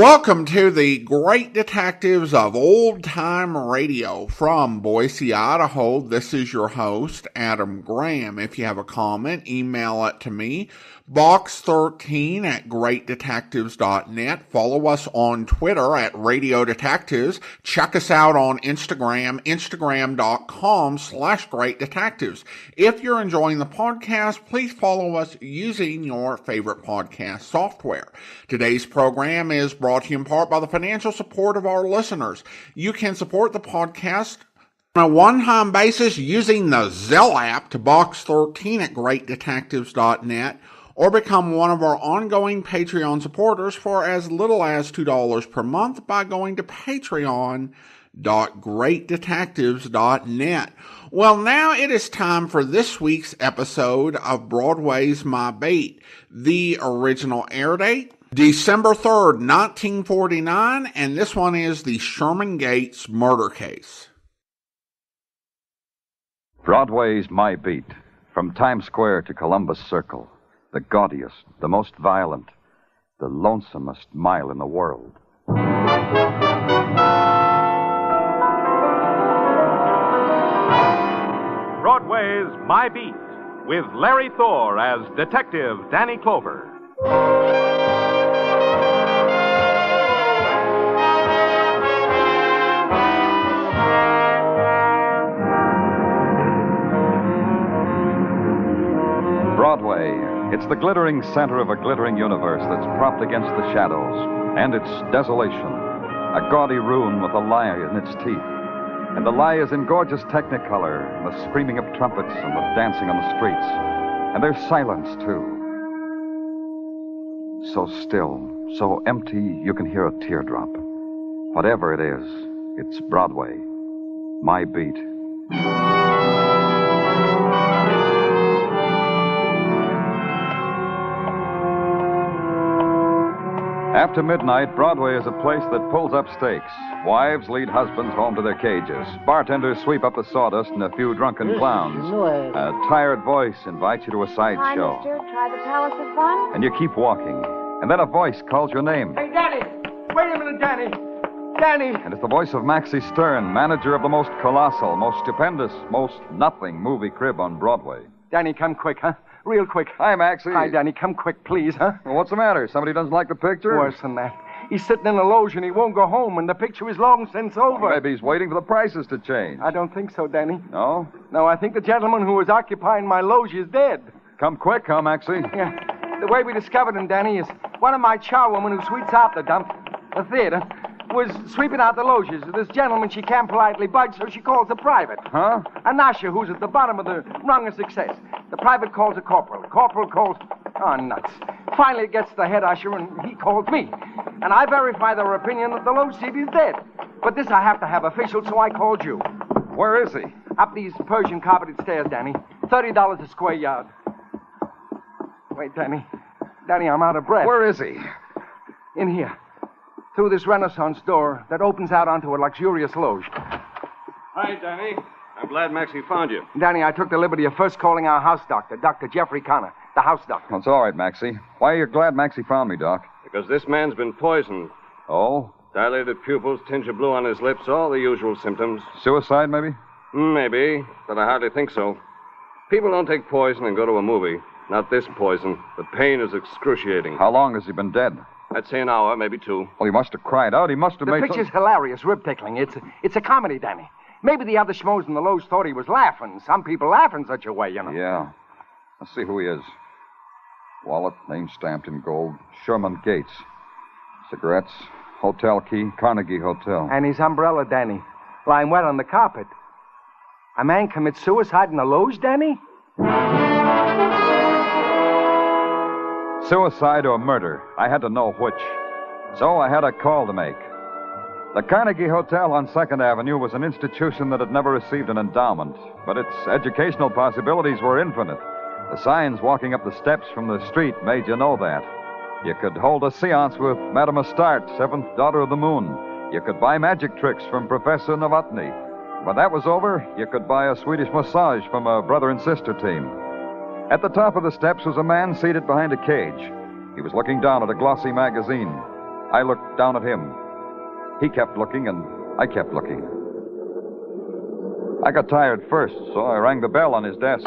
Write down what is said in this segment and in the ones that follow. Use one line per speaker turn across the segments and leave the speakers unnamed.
Welcome to the Great Detectives of Old Time Radio from Boise, Idaho. This is your host, Adam Graham. If you have a comment, email it to me, box13@greatdetectives.net. Follow us on Twitter at Radio Detectives. Check us out on Instagram, instagram.com/greatdetectives. If you're enjoying the podcast, please follow us using your favorite podcast software. Today's program is brought to you in part by the financial support of our listeners. You can support the podcast on a one-time basis using the Zelle app to box13@greatdetectives.net or become one of our ongoing Patreon supporters for as little as $2 per month by going to patreon.greatdetectives.net. Well, now it is time for this week's episode of Broadway's My Bait. The original air date, December 3rd, 1949, and this one is the Sherman Gates murder case.
Broadway's My Beat, from Times Square to Columbus Circle, the gaudiest, the most violent, the lonesomest mile in the world.
Broadway's My Beat, with Larry Thor as Detective Danny Clover.
Broadway, it's the glittering center of a glittering universe that's propped against the shadows, and its desolation, a gaudy ruin with a lie in its teeth. And the lie is in gorgeous technicolor, and the screaming of trumpets and the dancing on the streets. And there's silence, too. So still, so empty, you can hear a teardrop. Whatever it is, it's Broadway. My Beat. After midnight, Broadway is a place that pulls up stakes. Wives lead husbands home to their cages. Bartenders sweep up the sawdust, and a few drunken clowns. A tired voice invites you to a sideshow.
Hi, mister. Try the Palace of Fun?
And you keep walking. And then a voice calls your name.
Hey, Danny! Wait a minute, Danny! Danny!
And it's the voice of Maxie Stern, manager of the most colossal, most stupendous, most nothing movie crib on Broadway.
Danny, come quick, huh? Real quick.
Hi, Maxie.
Hi, Danny. Come quick, please, huh?
Well, what's the matter? Somebody doesn't like the picture?
Worse than that. He's sitting in the loge and he won't go home, and the picture is long since over.
Well, maybe he's waiting for the prices to change.
I don't think so, Danny.
No?
No, I think the gentleman who was occupying my loge is dead.
Come quick, huh, Maxie?
Yeah. The way we discovered him, Danny, is one of my charwomen who sweeps out the dump, the theater, was sweeping out the loges. This gentleman she can't politely budge, so she calls a private.
Huh?
A usher who's at the bottom of the rung of success. The private calls a corporal. Corporal calls... Oh, nuts. Finally, it gets to the head usher, and he calls me. And I verify their opinion that the loge seat is dead. But this I have to have official, so I called you.
Where is he?
Up these Persian carpeted stairs, Danny. $30 a square yard. Wait, Danny. Danny, I'm out of breath.
Where is he?
In here. Through this Renaissance door that opens out onto a luxurious loge.
Hi, Danny. I'm glad Maxie found you.
Danny, I took the liberty of first calling our house doctor, Dr. Jeffrey Connor, the house doctor.
Well, it's all right, Maxie. Why are you glad Maxie found me, Doc?
Because this man's been poisoned.
Oh?
Dilated pupils, tinge of blue on his lips, all the usual symptoms.
Suicide, maybe?
Maybe, but I hardly think so. People don't take poison and go to a movie. Not this poison. The pain is excruciating.
How long has he been dead?
I'd say an hour, maybe two.
Well, he must have cried out. He must have
The
made...
picture's hilarious, rib-tickling. It's a comedy, Danny. Maybe the other schmoes in the loge thought he was laughing. Some people laugh in such a way, you know.
Yeah. Let's see who he is. Wallet, name stamped in gold. Sherman Gates. Cigarettes, hotel key, Carnegie Hotel.
And his umbrella, Danny, lying wet on the carpet. A man commits suicide in the loge, Danny?
Suicide or murder. I had to know which. So I had a call to make. The Carnegie Hotel on 2nd Avenue was an institution that had never received an endowment, but its educational possibilities were infinite. The signs walking up the steps from the street made you know that. You could hold a seance with Madame Astarte, 7th daughter of the moon. You could buy magic tricks from Professor Novotny. When that was over, you could buy a Swedish massage from a brother and sister team. At the top of the steps was a man seated behind a cage. He was looking down at a glossy magazine. I looked down at him. He kept looking, and I kept looking. I got tired first, so I rang the bell on his desk.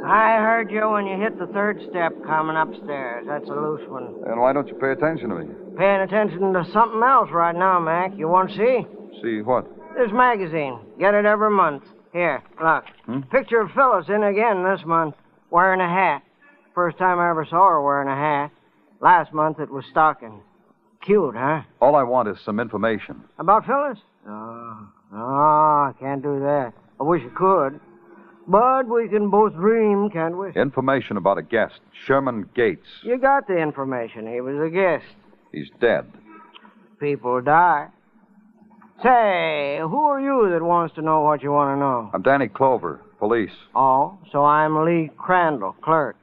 I heard you when you hit the third step coming upstairs. That's a loose one.
And why don't you pay attention to me?
Paying attention to something else right now, Mac. You want to see?
See what?
This magazine. Get it every month. Here, look. Picture of Phyllis in again this month, wearing a hat. First time I ever saw her wearing a hat. Last month it was stocking. Cute, huh?
All I want is some information.
About Phyllis? No, I can't do that. I wish I could. But we can both dream, can't we?
Information about a guest, Sherman Gates.
You got the information. He was a guest.
He's dead.
People die. Say, who are you that wants to know what you want to know?
I'm Danny Clover, police.
Oh, so I'm Lee Crandall, clerk.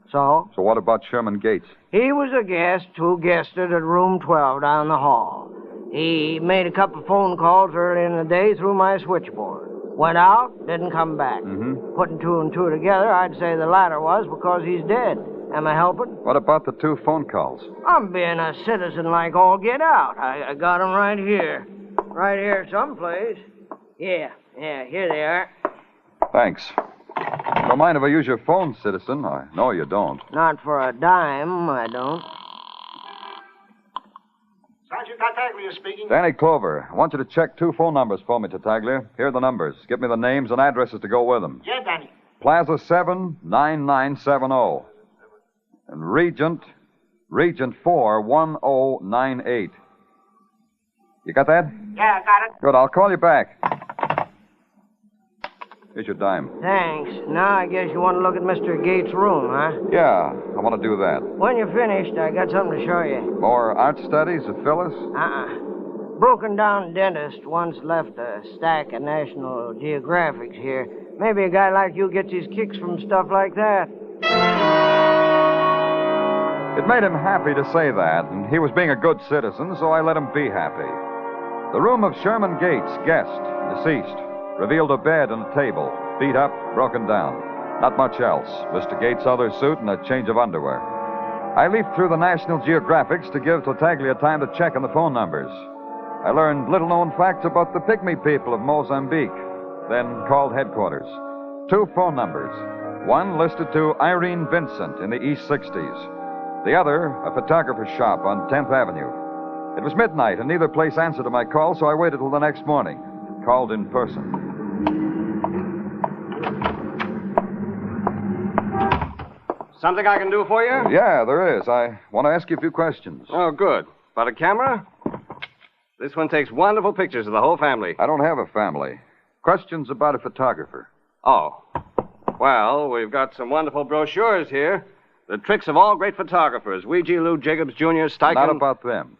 So?
So what about Sherman Gates?
He was a guest who guested at room 12 down the hall. He made a couple phone calls early in the day through my switchboard. Went out, didn't come back. Putting two and two together, I'd say the latter was because he's dead. Am I helping?
What about the 2 phone calls?
I'm being a citizen like all get out. I got 'em right here. Right here someplace. Yeah, here they are.
Thanks. Don't mind if I use your phone, citizen. I know you don't.
Not for a dime, I don't.
Sergeant Tartaglia speaking.
Danny Clover, I want you to check 2 phone numbers for me, Tartaglia. Here are the numbers. Give me the names and addresses to go with them.
Yeah, Danny.
Plaza 7, 9970. And Regent 4, 1098. You got that?
Yeah, I got it.
Good, I'll call you back. Here's your dime.
Thanks. Now I guess you want to look at Mr. Gates' room, huh?
Yeah, I want to do that.
When you're finished, I got something to show you.
More art studies of Phyllis?
Broken down dentist once left a stack of National Geographics here. Maybe a guy like you gets his kicks from stuff like that.
It made him happy to say that, and he was being a good citizen, so I let him be happy. The room of Sherman Gates, guest, deceased, revealed a bed and a table, beat up, broken down. Not much else. Mr. Gates' other suit and a change of underwear. I leafed through the National Geographics to give Tartaglia time to check on the phone numbers. I learned little-known facts about the Pygmy people of Mozambique, then called headquarters. 2 phone numbers. One listed to Irene Vincent in the East 60s. The other, a photographer's shop on 10th Avenue. It was midnight, and neither place answered to my call, so I waited till the next morning. Called in person.
Something I can do for you?
Yeah, there is. I want to ask you a few questions.
Oh, good. About a camera? This one takes wonderful pictures of the whole family.
I don't have a family. Questions about a photographer.
Oh. Well, we've got some wonderful brochures here. The tricks of all great photographers. Ouija, Lou Jacobs, Junius, Steichen.
Not about them.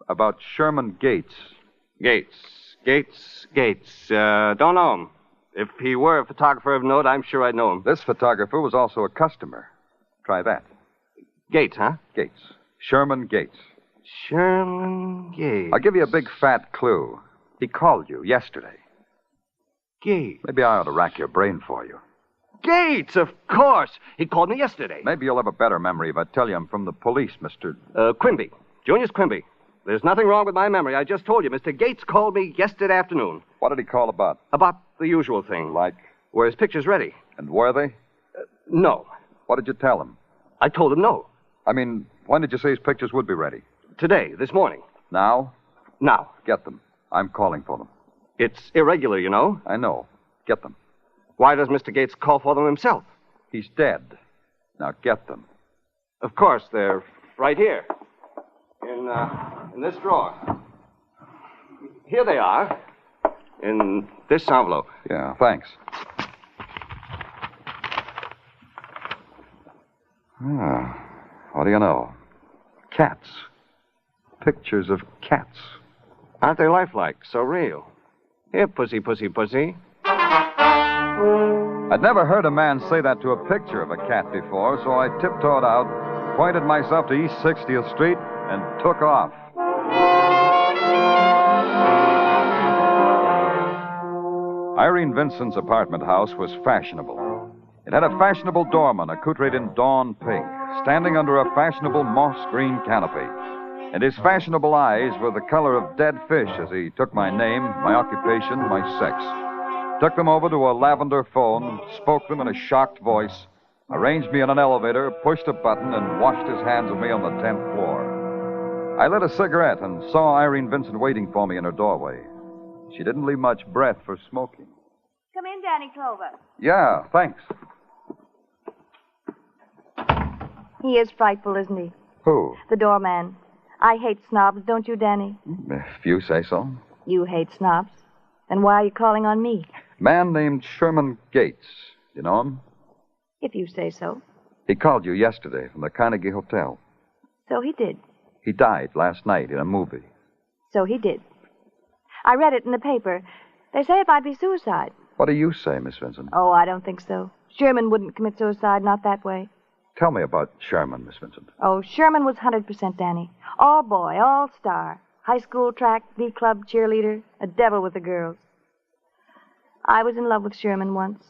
About Sherman Gates.
Gates. Don't know him. If he were a photographer of note, I'm sure I'd know him.
This photographer was also a customer. Try that.
Gates, huh?
Gates. Sherman Gates.
Sherman Gates.
I'll give you a big fat clue. He called you yesterday.
Gates.
Maybe I ought to rack your brain for you.
Gates, of course. He called me yesterday.
Maybe you'll have a better memory if I tell you I'm from the police, Mr.
Quimby. Junius Quimby. There's nothing wrong with my memory. I just told you. Mr. Gates called me yesterday afternoon.
What did he call about?
About the usual thing.
Like?
Were his pictures ready?
And were they?
No.
What did you tell him?
I told him no.
I mean, when did you say his pictures would be ready?
Today, this morning.
Now?
Now.
Get them. I'm calling for them.
It's irregular, you know.
I know. Get them.
Why does Mr. Gates call for them himself?
He's dead. Now get them.
Of course, they're right here. In this drawer. Here they are. In this envelope.
Yeah, thanks. What do you know? Cats. Pictures of cats.
Aren't they lifelike? So real. Here, pussy, pussy, pussy.
I'd never heard a man say that to a picture of a cat before, so I tiptoed out, pointed myself to East 60th Street, and took off. Irene Vincent's apartment house was fashionable. It had a fashionable doorman accoutred in dawn pink, standing under a fashionable moss green canopy. And his fashionable eyes were the color of dead fish as he took my name, my occupation, my sex. Took them over to a lavender phone, spoke them in a shocked voice, arranged me in an elevator, pushed a button, and washed his hands of me on the 10th floor. I lit a cigarette and saw Irene Vincent waiting for me in her doorway. She didn't leave much breath for smoking.
Come in, Danny Clover.
Yeah, thanks.
He is frightful, isn't he?
Who?
The doorman. I hate snobs, don't you, Danny?
If you say so.
You hate snobs. Then why are you calling on me?
Man named Sherman Gates. You know him?
If you say so.
He called you yesterday from the Carnegie Hotel.
So he did.
He died last night in a movie.
So he did. I read it in the paper. They say it might be suicide.
What do you say, Miss Vincent?
Oh, I don't think so. Sherman wouldn't commit suicide, not that way.
Tell me about Sherman, Miss Vincent.
Oh, Sherman was 100%, Danny. All boy, all star. High school track, B-club, cheerleader, a devil with the girls. I was in love with Sherman once.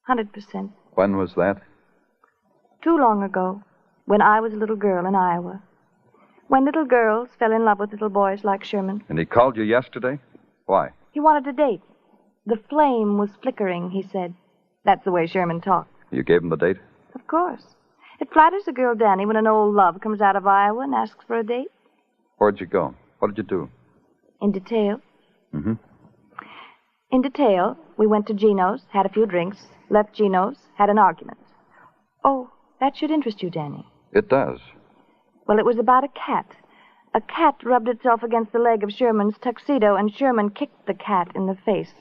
100%.
When was that?
Too long ago, when I was a little girl in Iowa. When little girls fell in love with little boys like Sherman.
And he called you yesterday? Why?
He wanted a date. The flame was flickering, he said. That's the way Sherman talked.
You gave him the date?
Of course. It flatters a girl, Danny, when an old love comes out of Iowa and asks for a date.
Where'd you go? What did you do?
In detail.
Mm-hmm.
In detail, we went to Gino's, had a few drinks, left Gino's, had an argument. Oh, that should interest you, Danny.
It does.
Well, it was about a cat. A cat rubbed itself against the leg of Sherman's tuxedo, and Sherman kicked the cat in the face.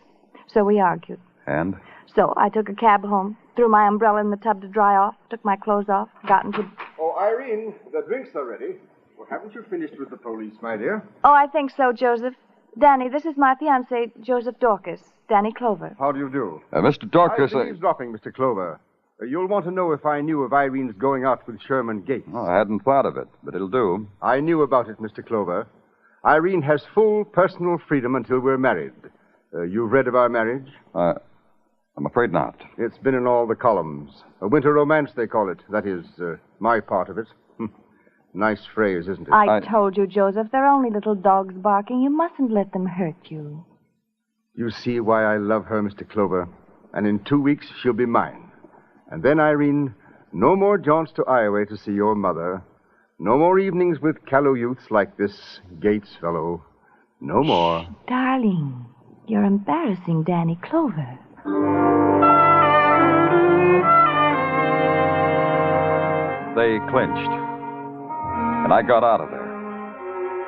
So we argued.
And?
So I took a cab home, threw my umbrella in the tub to dry off, took my clothes off, got into...
Oh, Irene, the drinks are ready. Well, haven't you finished with the police, my dear?
Oh, I think so, Joseph. Danny, this is my fiancé, Joseph Dorcas, Danny Clover.
How do you do?
Mr. Dorcas...
I'm eavesdropping, Mr. Clover. You'll want to know if I knew of Irene's going out with Sherman Gates.
Oh, I hadn't thought of it, but it'll do.
I knew about it, Mr. Clover. Irene has full personal freedom until we're married. You've read of our marriage?
I'm afraid not.
It's been in all the columns. A winter romance, they call it. That is, my part of it. Nice phrase, isn't it?
I told you, Joseph, they're only little dogs barking. You mustn't let them hurt you.
You see why I love her, Mr. Clover. And in 2 weeks, she'll be mine. And then, Irene, no more jaunts to Iowa to see your mother. No more evenings with callow youths like this Gates fellow. No more.
Shh, darling, you're embarrassing Danny Clover.
They clinched. And I got out of there.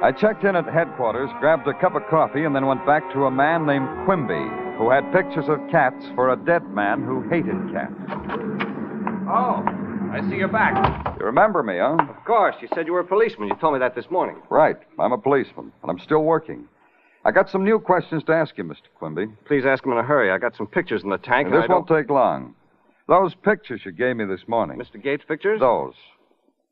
I checked in at headquarters, grabbed a cup of coffee, and then went back to a man named Quimby, who had pictures of cats for a dead man who hated cats.
Oh, I see you're back.
You remember me, huh?
Of course. You said you were a policeman. You told me that this morning.
Right. I'm a policeman, and I'm still working. I got some new questions to ask you, Mr. Quimby.
Please ask him in a hurry. I got some pictures in the tank.
This won't take long. Those pictures you gave me this morning.
Mr. Gates' pictures?
Those.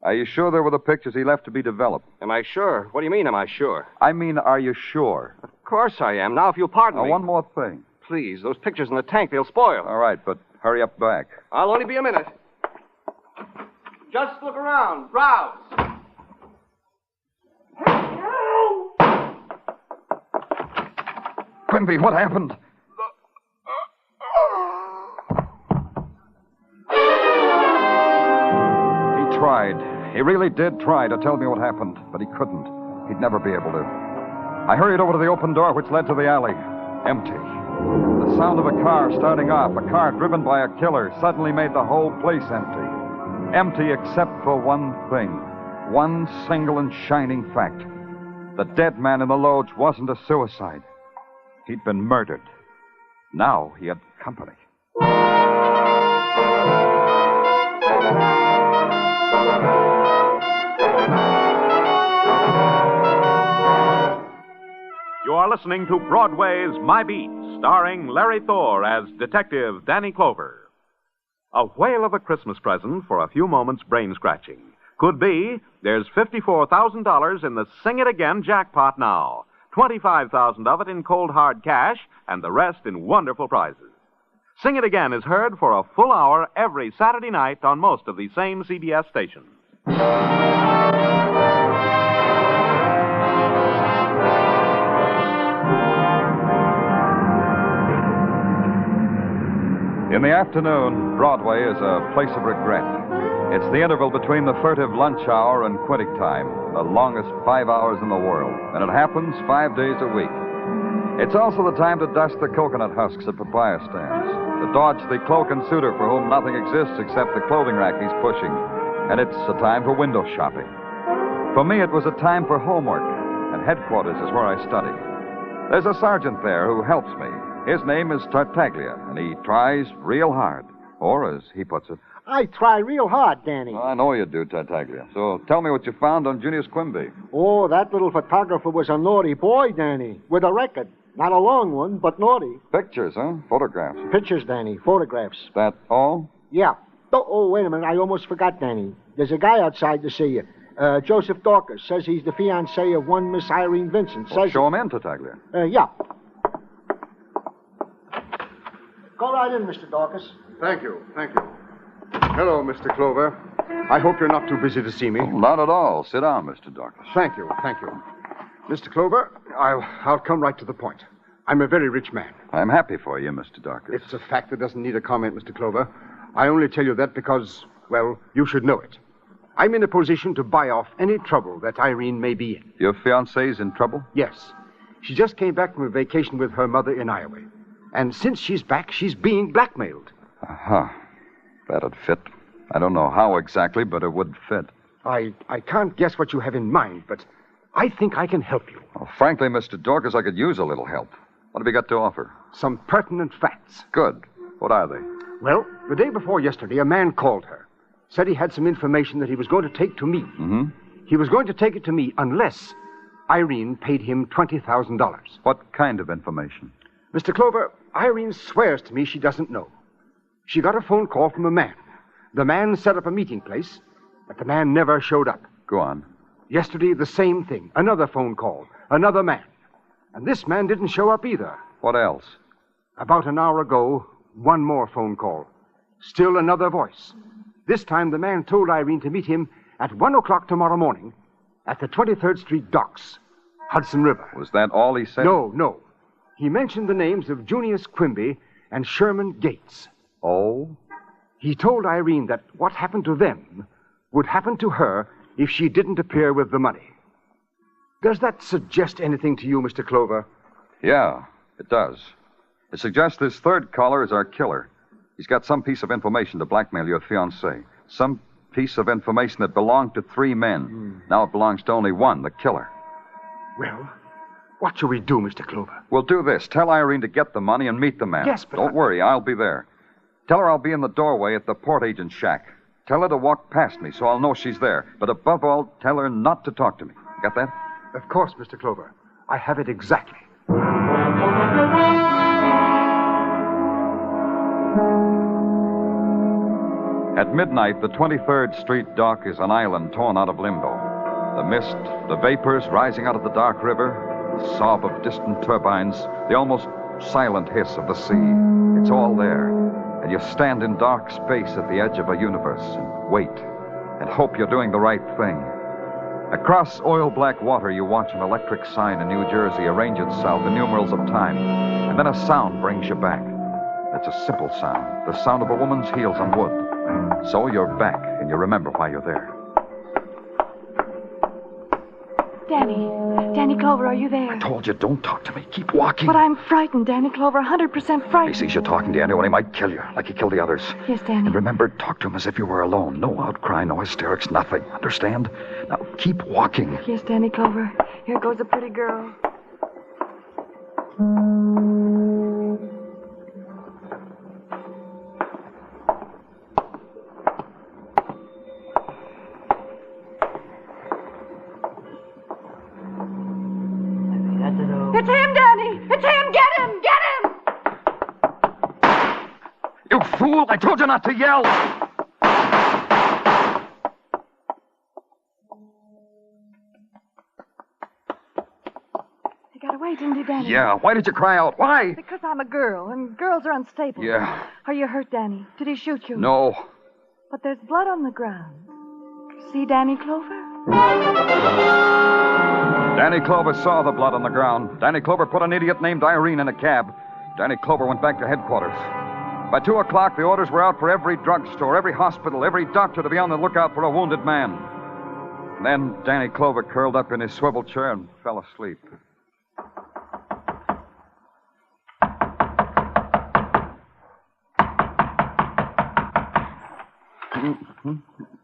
Are you sure they were the pictures he left to be developed?
Am I sure? What do you mean, am I sure?
I mean, are you sure?
Of course I am. Now, if you'll pardon me.
One more thing.
Please, those pictures in the tank, they'll spoil.
All right, but hurry up back.
I'll only be a minute. Just look around. Browse.
Quimby, what happened? He tried. He really did try to tell me what happened, but he couldn't. He'd never be able to. I hurried over to the open door which led to the alley. Empty. The sound of a car starting off, a car driven by a killer, suddenly made the whole place empty. Empty except for one thing. One single and shining fact. The dead man in the lodge wasn't a suicide. He'd been murdered. Now he had company.
You are listening to Broadway's My Beat, starring Larry Thor as Detective Danny Clover. A whale of a Christmas present for a few moments brain-scratching. Could be, there's $54,000 in the Sing It Again jackpot now. $25,000 of it in cold hard cash, and the rest in wonderful prizes. Sing It Again is heard for a full hour every Saturday night on most of the same CBS stations.
the afternoon, Broadway is a place of regret. It's the interval between the furtive lunch hour and quitting time, the longest 5 hours in the world, and it happens 5 days a week. It's also the time to dust the coconut husks at papaya stands, to dodge the cloak and suitor for whom nothing exists except the clothing rack he's pushing, and it's a time for window shopping. For me, it was a time for homework, and headquarters is where I study. There's a sergeant there who helps me. His name is Tartaglia, and he tries real hard, or as he puts it,
I try real hard, Danny.
I know you do, Tartaglia. So tell me what you found on Junius Quimby.
Oh, that little photographer was a naughty boy, Danny, with a record. Not a long one, but naughty.
Pictures, huh? Photographs.
Pictures, Danny. Photographs.
That all?
Yeah. Oh, wait a minute. I almost forgot, Danny. There's a guy outside to see you. Joseph Dorcas says he's the fiancé of one Miss Irene Vincent.
Well, show him in, Tartaglia.
Yeah. Go right in, Mr. Dorcas.
Thank you. Hello, Mr. Clover. I hope you're not too busy to see me.
Oh, not at all. Sit down, Mr. Dorcas.
Thank you. Mr. Clover, I'll come right to the point. I'm a very rich man.
I'm happy for you, Mr. Dorcas.
It's a fact that doesn't need a comment, Mr. Clover. I only tell you that because, well, you should know it. I'm in a position to buy off any trouble that Irene may be in.
Your fiancé's in trouble?
Yes. She just came back from a vacation with her mother in Iowa. And since she's back, she's being blackmailed.
Uh-huh. That'd fit. I don't know how exactly, but it would fit.
I can't guess what you have in mind, but I think I can help you.
Well, frankly, Mr. Dorcas, I could use a little help. What have you got to offer?
Some pertinent facts.
Good. What are they?
Well, the day before yesterday, a man called her. Said he had some information that he was going to take to me.
Mm-hmm.
He was going to take it to me unless Irene paid him $20,000.
What kind of information?
Mr. Clover, Irene swears to me she doesn't know. She got a phone call from a man. The man set up a meeting place, but the man never showed up.
Go on.
Yesterday, the same thing. Another phone call. Another man. And this man didn't show up either.
What else?
About an hour ago, one more phone call. Still another voice. This time, the man told Irene to meet him at 1 o'clock tomorrow morning at the 23rd Street docks, Hudson River.
Was that all he said?
No. He mentioned the names of Junius Quimby and Sherman Gates.
Oh?
He told Irene that what happened to them would happen to her if she didn't appear with the money. Does that suggest anything to you, Mr. Clover?
Yeah, it does. It suggests this third caller is our killer. He's got some piece of information to blackmail your fiancée. Some piece of information that belonged to 3 men. Now it belongs to only one, the killer.
Well, what shall we do, Mr. Clover?
We'll do this. Tell Irene to get the money and meet the man.
Yes, but...
Don't worry, I'll be there. Tell her I'll be in the doorway at the port agent's shack. Tell her to walk past me so I'll know she's there. But above all, tell her not to talk to me. Got that?
Of course, Mr. Clover. I have it exactly.
At midnight, the 23rd Street dock is an island torn out of limbo. The mist, the vapors rising out of the dark river, the sob of distant turbines, the almost silent hiss of the sea. It's all there. And you stand in dark space at the edge of a universe and wait and hope you're doing the right thing. Across oil-black water, you watch an electric sign in New Jersey arrange itself in numerals of time, and then a sound brings you back. It's a simple sound, the sound of a woman's heels on wood. So you're back, and you remember why you're there.
Danny Clover, are you there?
I told you, don't talk to me. Keep walking.
But I'm frightened, Danny Clover, 100% frightened.
He sees you talking to anyone, he might kill you, like he killed the others.
Yes, Danny.
And remember, talk to him as if you were alone. No outcry, no hysterics, nothing. Understand? Now, keep walking.
Yes, Danny Clover. Here goes a pretty girl. It's him, Danny! It's him! Get him! Get him!
You fool! I told you not to yell!
He got away, didn't he, Danny?
Yeah, why did you cry out? Why?
Because I'm a girl, and girls are unstable.
Yeah.
Are you hurt, Danny? Did he shoot you?
No.
But there's blood on the ground. See, Danny Clover?
Danny Clover saw the blood on the ground. Danny Clover put an idiot named Irene in a cab. Danny Clover went back to headquarters. By 2 o'clock, the orders were out for every drugstore, every hospital, every doctor to be on the lookout for a wounded man. And then Danny Clover curled up in his swivel chair and fell asleep.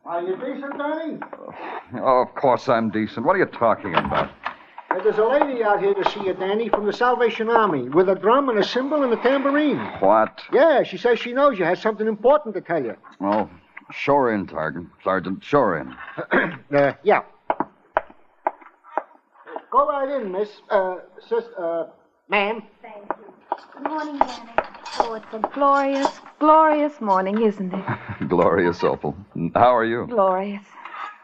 Are you decent, Danny?
Oh, of course I'm decent. What are you talking about?
There's a lady out here to see you, Danny, from the Salvation Army, with a drum and a cymbal and a tambourine.
What?
Yeah, she says she knows you, has something important to tell you.
Oh, sure in, Sergeant. Sure in.
Yeah. Go right in, miss. Ma'am.
Thank you. Good morning, Danny. Oh, it's a glorious, glorious morning, isn't it?
Glorious, Opal. How are you?
Glorious.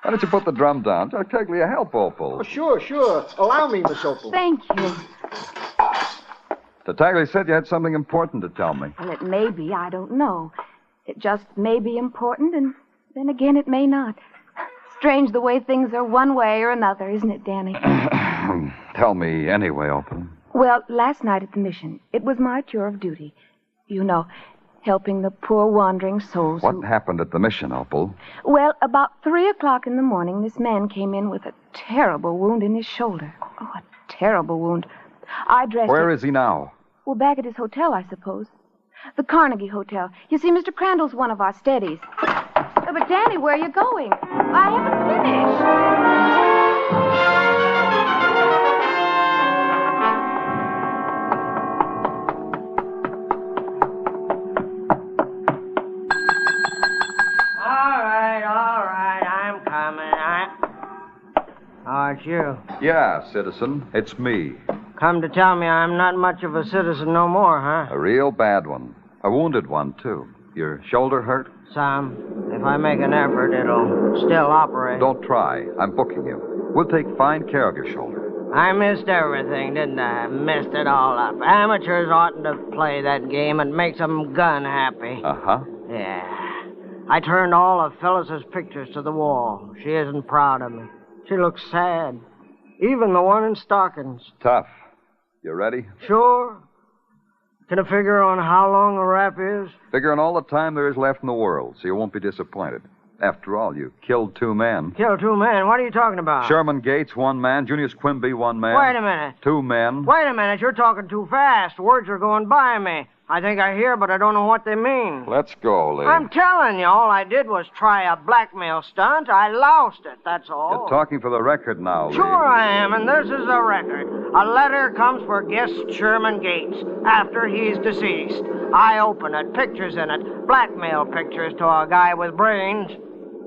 Why don't you put the drum down? Tartaglia, help Opal.
Oh, sure. Allow me, Miss Opal.
Thank you.
Tartaglia said you had something important to tell me.
Well, it may be. I don't know. It just may be important, and then again, it may not. Strange the way things are one way or another, isn't it, Danny?
Tell me anyway, Opal.
Well, last night at the mission, it was my tour of duty. You know, helping the poor wandering souls.
What happened at the mission, Opal?
Well, about 3 o'clock in the morning, this man came in with a terrible wound in his shoulder. Oh, a terrible wound. I dressed
Where is he now?
Well, back at his hotel, I suppose. The Carnegie Hotel. You see, Mr. Crandall's one of our steadies. But, Danny, where are you going? I haven't finished.
All right, I'm coming. Oh, it's you.
Yeah, citizen. It's me.
Come to tell me I'm not much of a citizen no more, huh?
A real bad one. A wounded one, too. Your shoulder hurt?
Some. If I make an effort, it'll still operate.
Don't try. I'm booking you. We'll take fine care of your shoulder.
I missed everything, didn't I? Messed it all up. Amateurs oughtn't to play that game. It makes them gun happy.
Uh-huh.
Yeah. I turned all of Phyllis's pictures to the wall. She isn't proud of me. She looks sad. Even the one in stockings.
Tough. You ready?
Sure. Can I figure on how long the rap is?
Figure on all the time there is left in the world, so you won't be disappointed. After all, you killed 2 men.
Killed 2 men? What are you talking about?
Sherman Gates, 1 man. Junius Quimby, 1 man.
Wait a minute.
2 men.
Wait a minute. You're talking too fast. Words are going by me. I think I hear, but I don't know what they mean.
Let's go, Lee.
I'm telling you, all I did was try a blackmail stunt. I loused it, that's all.
You're talking for the record now, Lee.
Sure I am, and this is a record. A letter comes for guest Sherman Gates after he's deceased. I open it, pictures in it, blackmail pictures to a guy with brains.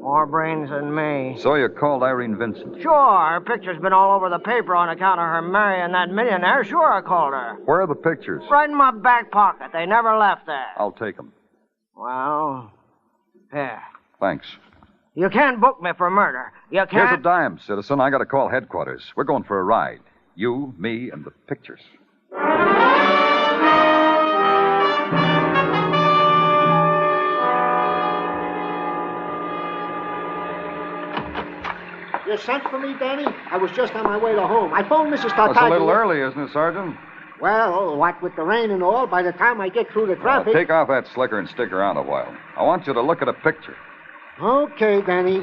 More brains than me.
So you called Irene Vincent?
Sure. Her picture's been all over the paper on account of her marrying that millionaire. Sure, I called her.
Where are the pictures?
Right in my back pocket. They never left there.
I'll take them.
Well, here.
Thanks.
You can't book me for murder. You can't...
Here's a dime, citizen. I got to call headquarters. We're going for a ride. You, me, and the pictures.
You sent for me, Danny? I was just on my way to home. I phoned Mrs. Tartaglia.
It's a little early, isn't it, Sergeant?
Well, what with the rain and all, by the time I get through the traffic...
Take off that slicker and stick around a while. I want you to look at a picture.
Okay, Danny.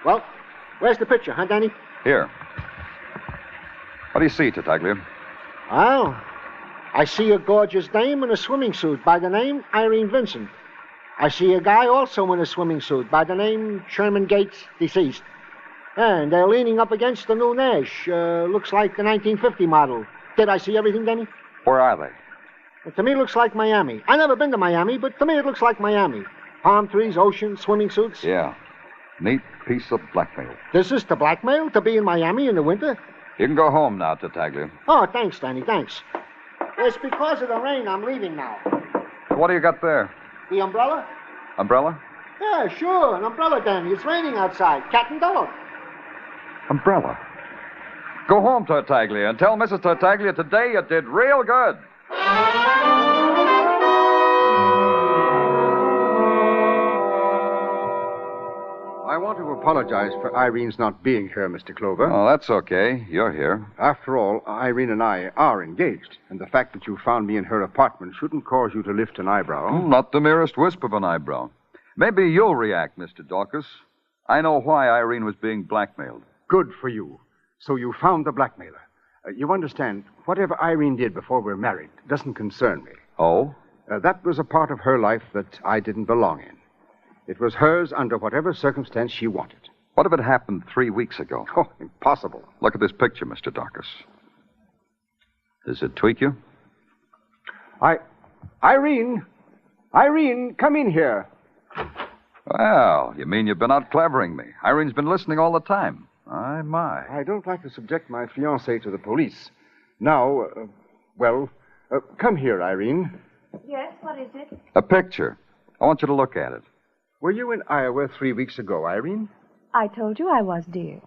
Well, where's the picture, huh, Danny?
Here. What do you see, Tartaglia?
Well, I see a gorgeous dame in a swimming suit by the name Irene Vincent. I see a guy also in a swimming suit by the name Sherman Gates, deceased. And they're leaning up against the new Nash. Looks like the 1950 model. Did I see everything, Denny?
Where are they?
To me, it looks like Miami. I've never been to Miami, but to me, it looks like Miami. Palm trees, ocean, swimming suits.
Yeah. Neat piece of blackmail.
This is the blackmail to be in Miami in the winter?
You can go home now, Tartaglia.
Oh, thanks, Danny, thanks. It's because of the rain I'm leaving now.
What do you got there?
The umbrella?
Umbrella?
Yeah, sure, an umbrella, Danny. It's raining outside. Cat and dog.
Umbrella? Go home, Tartaglia, and tell Mrs. Tartaglia today you did real good.
I want to apologize for Irene's not being here, Mr. Clover.
Oh, that's okay. You're here.
After all, Irene and I are engaged, and the fact that you found me in her apartment shouldn't cause you to lift an eyebrow.
Not the merest wisp of an eyebrow. Maybe you'll react, Mr. Dorcas. I know why Irene was being blackmailed.
Good for you. So you found the blackmailer. You understand, whatever Irene did before we're married doesn't concern me.
Oh?
That was a part of her life that I didn't belong in. It was hers under whatever circumstance she wanted.
What if it happened 3 weeks ago?
Oh, impossible.
Look at this picture, Mr. Dorcas. Does it tweak you?
Irene, come in here.
Well, you mean you've been out clevering me. Irene's been listening all the time. My.
I don't like to subject my fiancée to the police. Now, come here, Irene.
Yes, what is it?
A picture. I want you to look at it.
Were you in Iowa 3 weeks ago, Irene?
I told you I was, dear.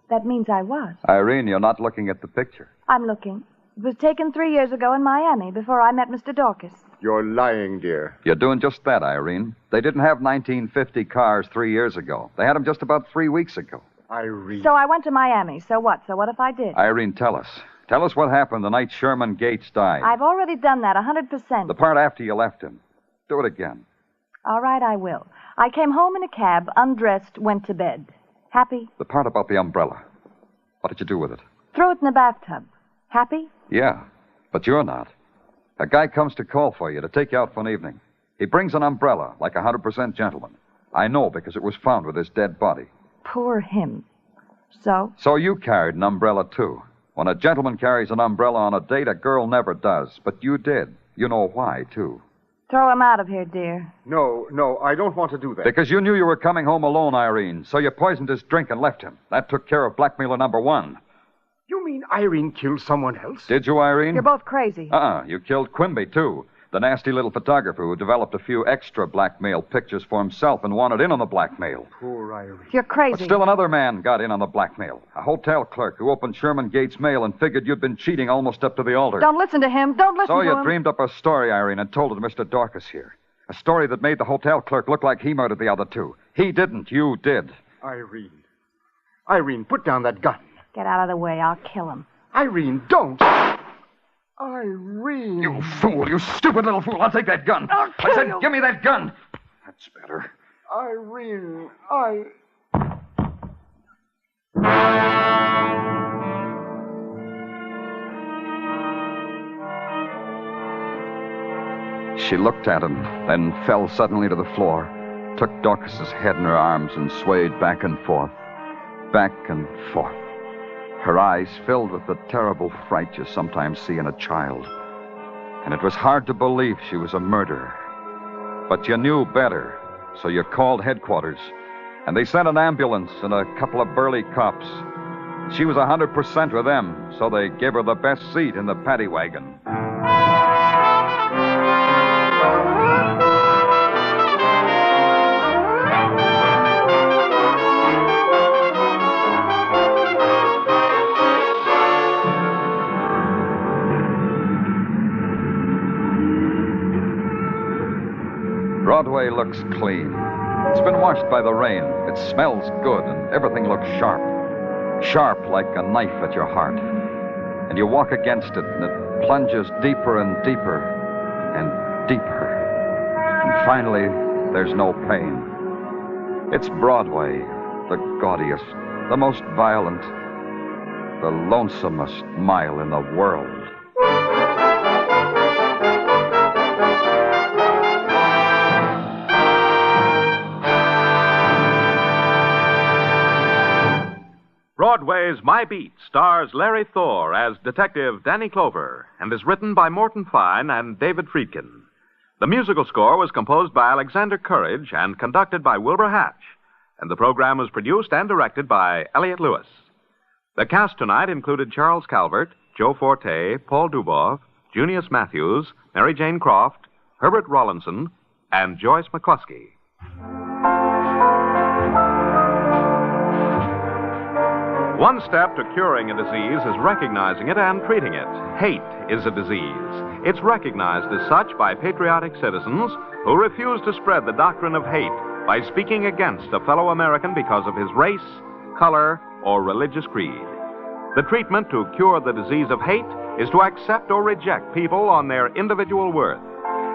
That means I was.
Irene, you're not looking at the picture.
I'm looking. It was taken 3 years ago in Miami before I met Mr. Dorcas.
You're lying, dear.
You're doing just that, Irene. They didn't have 1950 cars 3 years ago. They had them just about 3 weeks ago.
Irene.
So I went to Miami. So what? So what if I did?
Irene, tell us. Tell us what happened the night Sherman Gates died.
I've already done that, 100%.
The part after you left him. Do it again.
All right, I will. I came home in a cab, undressed, went to bed. Happy?
The part about the umbrella. What did you do with it?
Threw it in the bathtub. Happy?
Yeah, but you're not. A guy comes to call for you to take you out for an evening. He brings an umbrella, like a 100% gentleman. I know because it was found with his dead body.
Poor him. So?
So you carried an umbrella, too. When a gentleman carries an umbrella on a date, a girl never does. But you did. You know why, too.
Throw him out of here, dear.
No, I don't want to do that.
Because you knew you were coming home alone, Irene. So you poisoned his drink and left him. That took care of blackmailer number one.
You mean Irene killed someone else?
Did you, Irene?
You're both crazy.
You killed Quimby, too. The nasty little photographer who developed a few extra blackmail pictures for himself and wanted in on the blackmail.
Poor Irene.
You're crazy.
But still another man got in on the blackmail. A hotel clerk who opened Sherman Gates' mail and figured you'd been cheating almost up to the altar.
Don't listen to him. Don't listen
So
to
you
him.
dreamed up a story, Irene, and told it to Mr. Dorcas here. A story that made the hotel clerk look like he murdered the other two. He didn't. You did.
Irene, put down that gun.
Get out of the way. I'll kill him.
Irene, don't. Irene.
You fool. You stupid little fool. I'll take that gun.
I'll kill
I said,
you.
give me that gun. That's better.
Irene,
She looked at him, then fell suddenly to the floor, took Dorcas's head in her arms and swayed back and forth. Her eyes filled with the terrible fright you sometimes see in a child. And it was hard to believe she was a murderer. But you knew better, so you called headquarters. And they sent an ambulance and a couple of burly cops. She was 100% with them, so they gave her the best seat in the paddy wagon. Broadway looks clean. It's been washed by the rain. It smells good, and everything looks sharp. Sharp like a knife at your heart. And you walk against it, and it plunges deeper and deeper and deeper. And finally, there's no pain. It's Broadway, the gaudiest, the most violent, the lonesomest mile in the world.
Broadway's My Beat stars Larry Thor as Detective Danny Clover and is written by Morton Fine and David Friedkin. The musical score was composed by Alexander Courage and conducted by Wilbur Hatch, and the program was produced and directed by Elliott Lewis. The cast tonight included Charles Calvert, Joe Forte, Paul Dubov, Junius Matthews, Mary Jane Croft, Herbert Rawlinson, and Joyce McCluskey. One step to curing a disease is recognizing it and treating it. Hate is a disease. It's recognized as such by patriotic citizens who refuse to spread the doctrine of hate by speaking against a fellow American because of his race, color, or religious creed. The treatment to cure the disease of hate is to accept or reject people on their individual worth,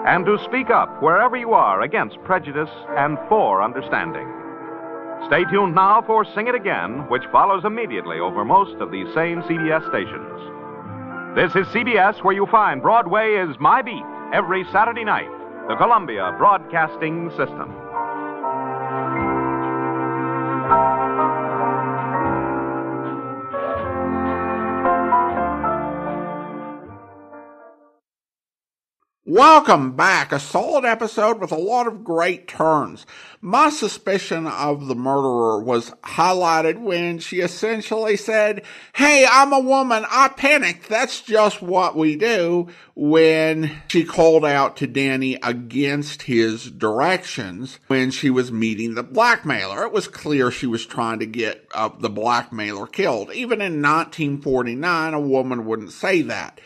and to speak up wherever you are against prejudice and for understanding. Stay tuned now for Sing It Again, which follows immediately over most of these same CBS stations. This is CBS, where you find Broadway is My Beat every Saturday night, the Columbia Broadcasting System.
Welcome back. A solid episode with a lot of great turns. My suspicion of the murderer was highlighted when she essentially said, "Hey, I'm a woman. I panicked. That's just what we do," when she called out to Danny against his directions when she was meeting the blackmailer. It was clear she was trying to get the blackmailer killed. Even in 1949, a woman wouldn't say that.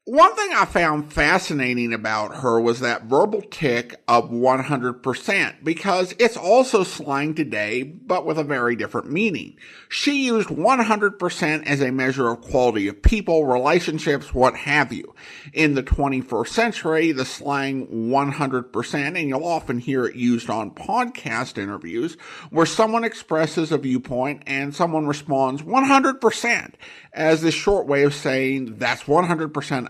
One thing I found fascinating about her was that verbal tick of 100%, because it's also slang today, but with a very different meaning. She used 100% as a measure of quality of people, relationships, what have you. In the 21st century, the slang 100%, and you'll often hear it used on podcast interviews, where someone expresses a viewpoint and someone responds 100%, as this short way of saying that's 100%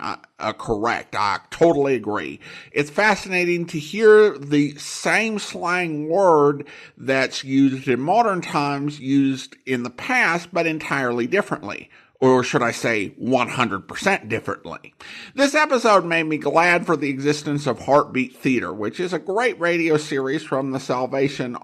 correct. I totally agree. It's fascinating to hear the same slang word that's used in modern times used in the past, but entirely differently. Or should I say 100% differently. This episode made me glad for the existence of Heartbeat Theater, which is a great radio series from the Salvation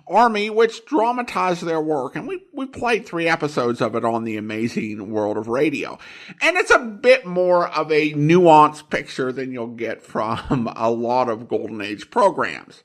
Army, which dramatized their work. And we played 3 episodes of it on The Amazing World of Radio. And it's a bit more of a nuanced picture than you'll get from a lot of Golden Age programs.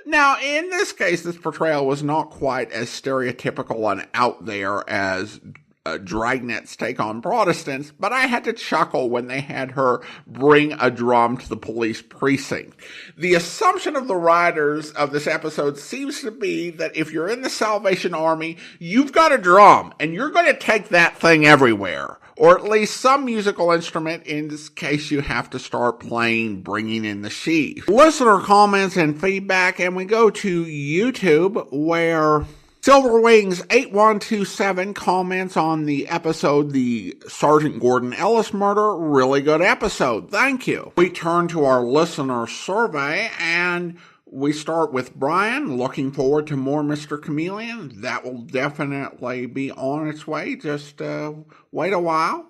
Now, in this case, this portrayal was not quite as stereotypical and out there as Dragnet's take on Protestants, but I had to chuckle when they had her bring a drum to the police precinct. The assumption of the writers of this episode seems to be that if you're in the Salvation Army, you've got a drum, and you're going to take that thing everywhere, or at least some musical instrument in this case you have to start playing Bringing in the Sheaf. Listener comments and feedback, and we go to YouTube, where Silverwings 8127 comments on the episode, the Sergeant Gordon Ellis murder. Really good episode. Thank you. We turn to our listener survey, and we start with Brian. Looking forward to more Mr. Chameleon. That will definitely be on its way. Just wait a while.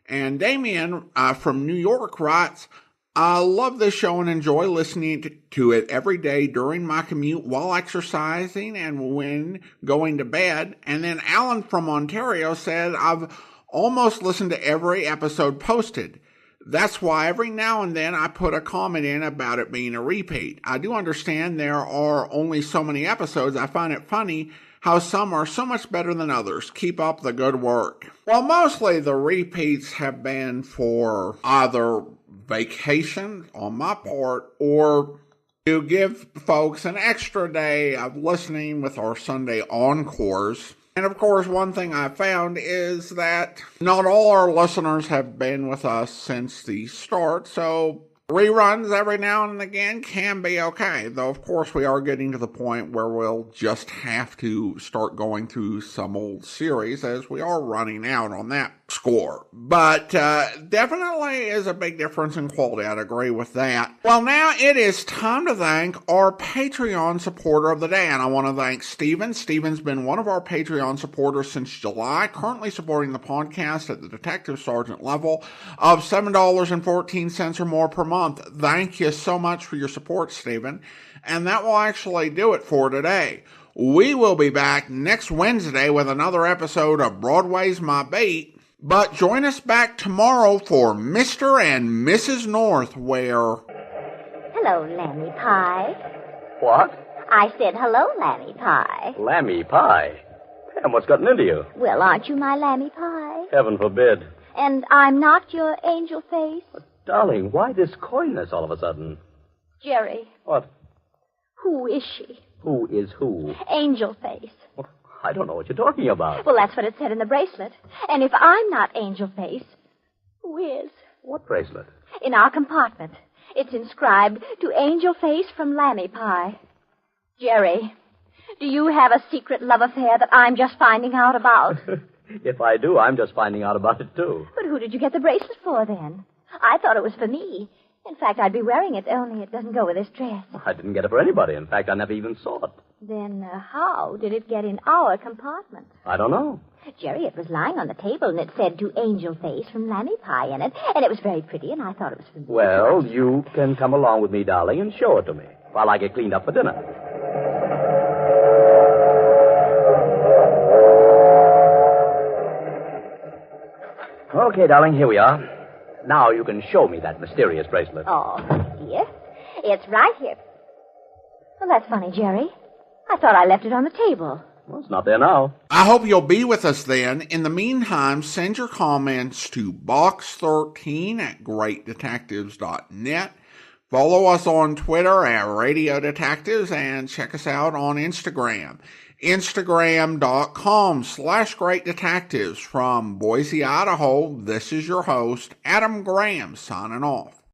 And Damien from New York writes, "I love this show and enjoy listening to it every day during my commute while exercising and when going to bed." And then Alan from Ontario said, "I've almost listened to every episode posted. That's why every now and then I put a comment in about it being a repeat. I do understand there are only so many episodes. I find it funny how some are so much better than others. Keep up the good work." Well, mostly the repeats have been for either vacation on my part, or to give folks an extra day of listening with our Sunday encores. And of course, one thing I found is that not all our listeners have been with us since the start, so reruns every now and again can be okay. Though, of course, we are getting to the point where we'll just have to start going through some old series, as we are running out on that score. But definitely is a big difference in quality. I'd agree with that. Well, now it is time to thank our Patreon supporter of the day. And I want to thank Steven. Steven's been one of our Patreon supporters since July, currently supporting the podcast at the Detective Sergeant level of $7.14 or more per month. Thank you so much for your support, Steven. And that will actually do it for today. We will be back next Wednesday with another episode of Broadway's My Beat. But join us back tomorrow for Mr. and Mrs. North, where...
Hello, Lammy Pie.
What?
I said hello, Lammy Pie.
Lammy Pie? And what's gotten into you?
Well, aren't you my Lammy Pie?
Heaven forbid.
And I'm not your angel face?
But, darling, why this coyness all of a sudden?
Jerry.
What?
Who is she?
Who is who?
Angel Face.
Well, I don't know what you're talking about.
Well, that's what it said in the bracelet. And if I'm not Angel Face, who is?
What bracelet?
In our compartment. It's inscribed, to Angel Face from Lammy Pie. Jerry, do you have a secret love affair that I'm just finding out about?
If I do, I'm just finding out about it, too.
But who did you get the bracelet for, then? I thought it was for me. In fact, I'd be wearing it, only it doesn't go with this dress.
I didn't get it for anybody. In fact, I never even saw it.
Then how did it get in our compartment?
I don't know.
Jerry, it was lying on the table, and it said, to Angel Face from Lammy Pie in it. And it was very pretty, and I thought it was for me.
Well, you can come along with me, darling, and show it to me while I get cleaned up for dinner. Okay, darling, here we are. Now you can show me that mysterious bracelet.
Oh, dear. It's right here. Well, that's funny, Jerry. I thought I left it on the table.
Well, it's not there now.
I hope you'll be with us then. In the meantime, send your comments to box13@greatdetectives.net. Follow us on Twitter at Radio Detectives and check us out on Instagram. Instagram.com/Great Detectives. From Boise, Idaho, this is your host, Adam Graham, signing off.